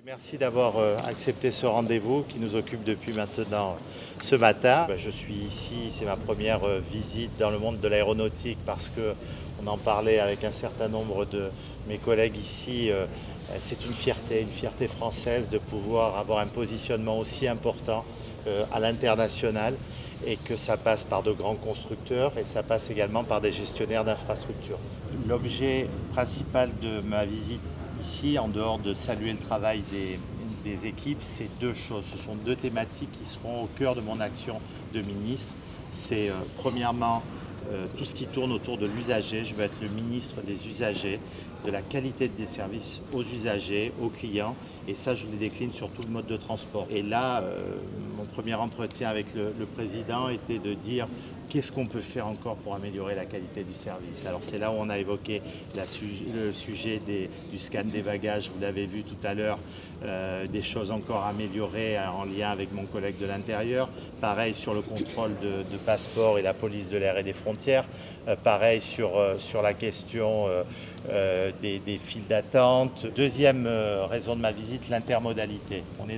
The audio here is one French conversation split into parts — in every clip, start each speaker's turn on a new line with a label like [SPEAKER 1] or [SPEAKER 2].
[SPEAKER 1] Merci d'avoir accepté ce rendez-vous qui nous occupe depuis maintenant ce matin. Je suis ici, c'est ma première visite dans le monde de l'aéronautique parce qu'on en parlait avec un certain nombre de mes collègues ici. C'est une fierté française de pouvoir avoir un positionnement aussi important à l'international et que ça passe par de grands constructeurs et ça passe également par des gestionnaires d'infrastructures. L'objet principal de ma visite ici, en dehors de saluer le travail des équipes, c'est deux choses. Ce sont deux thématiques qui seront au cœur de mon action de ministre. C'est premièrement tout ce qui tourne autour de l'usager. Je veux être le ministre des usagers, de la qualité des services aux usagers, aux clients. Et ça, je les décline sur tout le mode de transport. Et là, mon premier entretien avec le président était de dire qu'est-ce qu'on peut faire encore pour améliorer la qualité du service. Alors c'est là où on a évoqué le sujet du scan des bagages, vous l'avez vu tout à l'heure, des choses encore améliorées en lien avec mon collègue de l'Intérieur. Pareil sur le contrôle de passeport et la police de l'air et des frontières. Pareil sur la question des files d'attente. Deuxième raison de ma visite, l'intermodalité. On est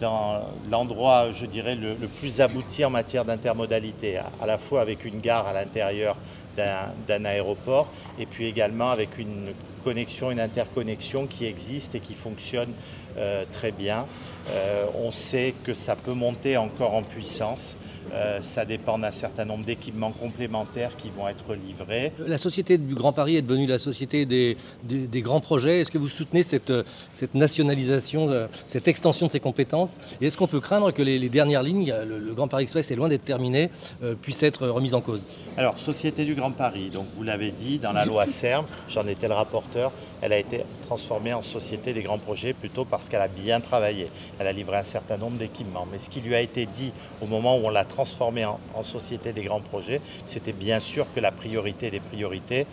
[SPEAKER 1] dans l'endroit, je dirais, le plus abouti en matière d'intermodalité, à la fois avec une gare à l'intérieur d'un aéroport et puis également avec une interconnexion qui existe et qui fonctionne très bien. On sait que ça peut monter encore en puissance. Ça dépend d'un certain nombre d'équipements complémentaires qui vont être livrés.
[SPEAKER 2] La Société du Grand Paris est devenue la société des grands projets. Est-ce que vous soutenez cette nationalisation, cette extension de ses compétences? Et est-ce qu'on peut craindre que les dernières lignes, le Grand Paris Express est loin d'être terminé, puissent être remises en cause?
[SPEAKER 1] Alors, Société du Grand Paris, donc vous l'avez dit, dans la loi SERM, j'en étais le rapporteur, elle a été transformée en Société des grands projets plutôt parce qu'elle a bien travaillé. Elle a livré un certain nombre d'équipements. Mais ce qui lui a été dit au moment où on l'a transformée en Société des grands projets, c'était bien sûr que la priorité des priorités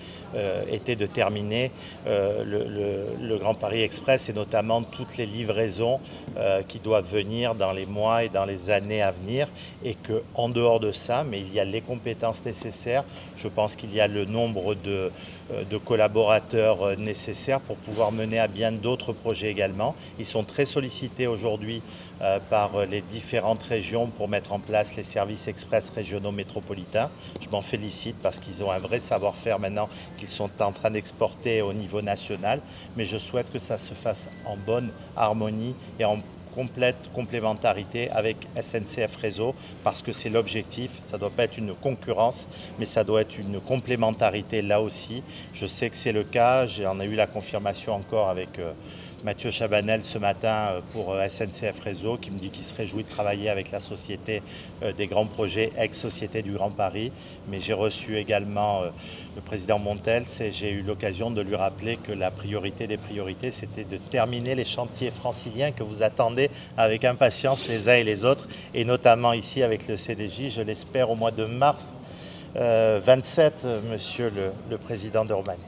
[SPEAKER 1] était de terminer le Grand Paris Express et notamment toutes les livraisons qui doivent venir dans les mois et dans les années à venir. Et qu'en dehors de ça, mais il y a les compétences nécessaires, je pense qu'il y a le nombre de collaborateurs nécessaires pour pouvoir mener à bien d'autres projets également. Ils sont très sollicités aujourd'hui par les différentes régions pour mettre en place les services express régionaux métropolitains. Je m'en félicite parce qu'ils ont un vrai savoir-faire maintenant qu'ils sont en train d'exporter au niveau national. Mais je souhaite que ça se fasse en bonne harmonie et en complète complémentarité avec SNCF Réseau parce que c'est l'objectif. Ça ne doit pas être une concurrence, mais ça doit être une complémentarité là aussi. Je sais que c'est le cas. J'en ai eu la confirmation encore avec Mathieu Chabanel ce matin pour SNCF Réseau qui me dit qu'il se réjouit de travailler avec la Société des grands projets, ex-Société du Grand Paris. Mais j'ai reçu également le président Montels et j'ai eu l'occasion de lui rappeler que la priorité des priorités, c'était de terminer les chantiers franciliens que vous attendez avec impatience les uns et les autres, et notamment ici avec le CDJ, je l'espère au mois de mars 27, monsieur le président de Roumanie.